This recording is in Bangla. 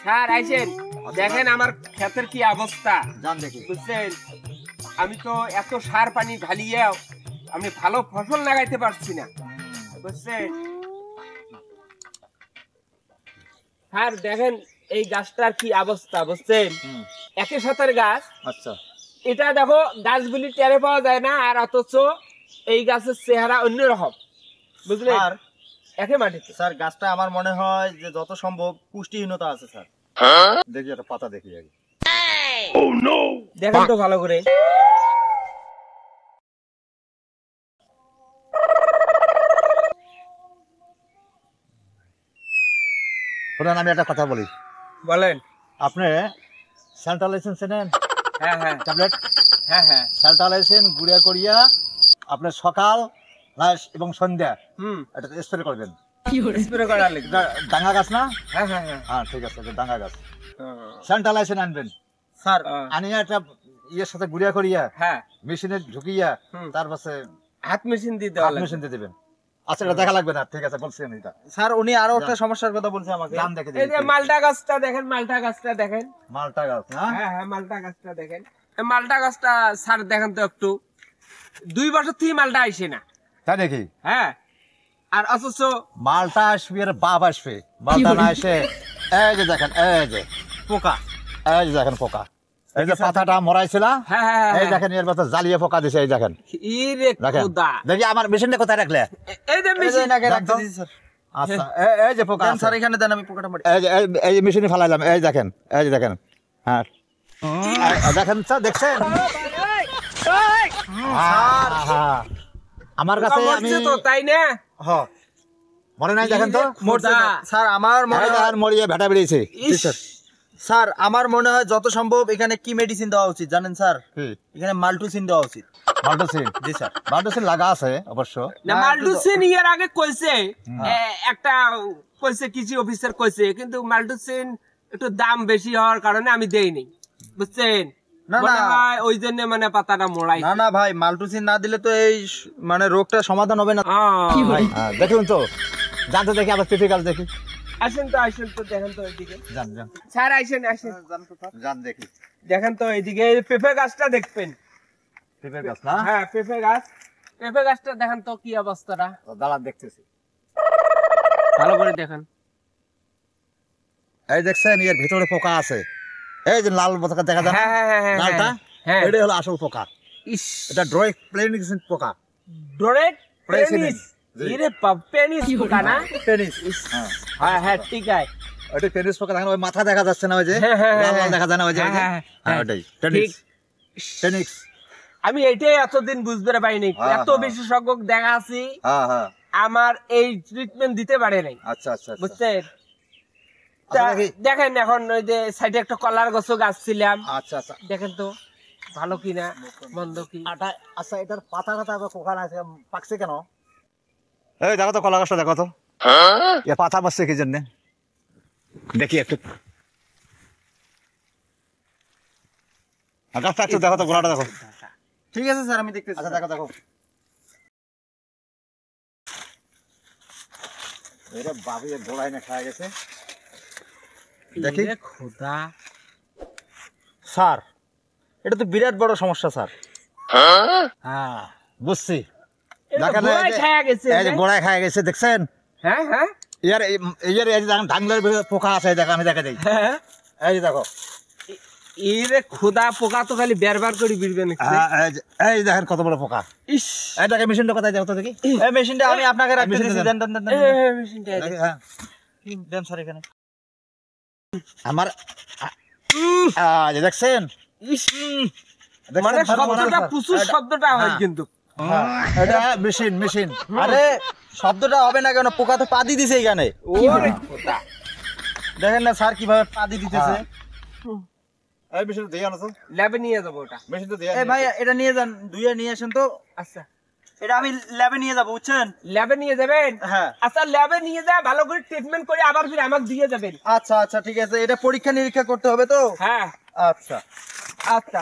স্যার আইছেন দেখেন আমার ক্ষেতের কি অবস্থা জান দেখি বুঝছেন আমি তো এত সার পানি ঢালিয়েও আমি ভালো ফসল লাগাইতে পারছি না বুঝছেন স্যার দেখেন এই গাছটার কি অবস্থা বুঝছেন একই সাথের গাছ আচ্ছা এটা দেখো গাছগুলি টেরে পাওয়া যায় না আর অথচ এই গাছের চেহারা অন্যরকম বুঝলেন আর একে মাটিতে স্যার গাছটা আমার মনে হয় যে যত সম্ভব পুষ্টিহীনতা আছে স্যার দেখি একটা পাতা দেখি আগে দেখেন তো ভালো করে শোনেন আমি একটা কথা বলি বলেন আপনি স্যান্টালাইসেন চেনেন হ্যাঁ হ্যাঁ ট্যাবলেট হ্যাঁ হ্যাঁ স্যান্টালাইসেন গুঁড়া করিয়া আপনি সকাল এবং সন্ধ্যা এটা স্প্রে করবেন স্প্রে করা লাগবে এটা ডাঙ্গা গাছ না হ্যাঁ হ্যাঁ হ্যাঁ হ্যাঁ ঠিক আছে এটা ডাঙ্গা গাছ স্যান্টালাইসেন আনবেন স্যার আনিয়া এটা ইয়ের সাথে গুঁড়া করিয়া হ্যাঁ মেশিনে ঢুকিয়া তারপরে হাত মেশিন দিয়ে হাত দেওয়া মেশিন দিয়ে দিবেন আচ্ছা এটা দেখা লাগবে না ঠিক আছে বলছি আমি এটা স্যার উনি আরো একটা সমস্যার কথা বলছে আমাকে দাম দেখে এই যে মালটা গাছটা দেখেন মালটা গাছটা দেখেন মালটা গাছ না হ্যাঁ হ্যাঁ মালটা গাছটা দেখেন এই মালটা গাছটা স্যার দেখেন তো একটু 2 বছর থেকে মালটা আইছে না তাই নাকি হ্যাঁ আর অথচ মালটা আসবে আর বাপ আসবে মালটা না এসে এই যে দেখেন এই যে পোকা এই যে দেখেন পোকা এই যে পাতাটা মরাইছিল হ্যাঁ হ্যাঁ এই দেখেন এর মধ্যে জ্বালিয়ে পোকা দিছে এই দেখেন ইরে দেখেন খোদা দেখি আমার মেশিনটা কোথায় রাখলে এই যে এই যে মেশিন এনাকে রাখতে দিছি স্যার আচ্ছা এই যে পোকা দেন আছে। স্যার এখানে দেন আমি পোকাটা মারি এই যে এই যে মেশিনে ফেলাইলাম এই দেখেন এই যে দেখেন হ্যাঁ দেখেন স্যার দেখছেন হ্যাঁ আমার কাছে আমি মরছে তো তাই না হ্যাঁ মনে নাই দেখেন তো মরছে না। স্যার আমার মনে হয় আর মরিয়ে ভেটা বেরিয়েছে ইস, স্যার আমার মনে হয় যত সম্ভব এখানে কি মেডিসিন দেওয়া উচিত জানেন স্যার কি এখানে মাল্টুসিন দেওয়া উচিত মাল্টোসিন জি স্যার মাল্টোসিন লাগা আছে অবশ্য না মাল্টুসিন এর আগে কইছে একটা কইছে কৃষি অফিসার কইছে কিন্তু মাল্টুসিন একটু দাম বেশি হওয়ার কারণে আমি দেইনি বুঝছেন না, মনে না। হয় ওই জন্য মানে পাতাটা মোড়াই না না ভাই মাল্টুসিন না দিলে তো এই মানে রোগটা সমাধান হবে না হ্যাঁ, দেখুন তো জানতে দেখি আবার পেঁপে গাছ দেখি আসেন তো দেখেন তো এইদিকে জান জান স্যার আইসেন আসেন জান দেখি দেখেন তো এইদিকে এই পেঁপে গাছটা দেখবেন পেঁপে গাছ না হ্যাঁ পেঁপে গাছটা দেখেন তো কি অবস্থাটা দাঁড়ান দেখতেছি ভালো করে দেখেন এই দেখছেন এর ভিতরে পোকা আছে এই যে লাল পোকা দেখা যায় না? হ্যাঁ লালটা হ্যাঁ এটাই হলো আসল পোকা ইস এটা ড্রয়েক প্লেনিক্সিন পোকা ডোরেট Penicillin, পেনিস জি। ইরে পেনিস পোকা না পেনিস হ্যাঁ হ্যাঁ ঠিক আছে ওটা পেনিস পোকা দেখেন ওই মাথা দেখা যাচ্ছে না ওই যে হ্যাঁ, হ্যাঁ, লাল লাল হ্যাঁ। দেখা যায় না ওই যে ওই যে? হ্যাঁ, হ্যাঁ, হ্যাঁ হ্যাঁ। ওটাই ঠিক পেনিস পেনিক্স আমি এটাই এতদিন বুঝতে পারিনি হ্যাঁ, এত হ্যাঁ। বিশেষজ্ঞ দেখা আছি হ্যাঁ হ্যাঁ আমার এই ট্রিটমেন্ট দিতে পারে নাই আচ্ছা আচ্ছা আচ্ছা। বুঝছেন আচ্ছা, তা দেখি। দেখেন এখন ওই যে সাইডে একটা কলার গাছ ছিলাম আচ্ছা আচ্ছা দেখেন তো ভালো কিনা মন্দ কি আটা আচ্ছা এটার পাতা কথা পোকা না পাকছে কেন এই দেখো তো কলা গাছটা দেখো তো এ পাতা পাচ্ছে কি জন্য দেখি একটু গাছটা একটু দেখো তো গোলাটা দেখো ঠিক আছে স্যার আমি দেখতেছি আচ্ছা দেখো দেখো এরে বাবু এর গোলায় না খায় গেছে দেখি ইরে খোদা স্যার এটা তো বিরাট বড় সমস্যা স্যার হ্যাঁ বুঝছি এটা দেখেন এই গোড়ায় যে- খায়া গেছে এই যে গোড়ায় খায় গেছে দেখছেন হ্যাঁ হ্যাঁ ইয়ার ইয়ার এই যে দেখেন ডাংলার ভিতরে পোকা আছে এই দেখো আমি দেখা দিই হ্যাঁ এই যে দেখো ইরে খোদা পোকা তো খালি বেরবার করে বিড়বে নাকি এই যে দেখেন কত বড় পোকা ইস এই দেখেন মেশিনটা কোথায় যাও তো দেখি এই মেশিনটা আমি আপনাকে রাখতে মেশিনটা দিছি দেন। দেন দেন দেন মেশিনটা দেখি, হ্যাঁ। দেন স্যার এখানে আমার যে দেখছেন ইস দেখছেন? মানে ভালো শব্দটা মনে হয়? প্রচুর শব্দটা হয় হ্যাঁ। কিন্তু হ্যাঁ, এটা মেশিন মেশিন আরে শব্দটা হবে না কেন পোকা তো পাদি দিছে এখানে ওরে খোদা দেখেন না স্যার কিভাবে পাদি দিতেছে এই মেশিন দিয়ে আনো তো ল্যাবে নিয়ে যাবো ওটা মেশিনটা দিয়ে এই ভাই এটা নিয়ে যান ধুয়ে নিয়ে আসেন তো আচ্ছা এটা আমি ল্যাবে নিয়ে যাবো বুঝছেন ল্যাবে নিয়ে যাবেন হ্যাঁ আচ্ছা ল্যাবে নিয়ে যা ভালো করে ট্রিটমেন্ট করে আবার ফির আমাকে দিয়ে যাবেন আচ্ছা আচ্ছা ঠিক আছে এটা পরীক্ষা নিরীক্ষা করতে হবে তো হ্যাঁ আচ্ছা আচ্ছা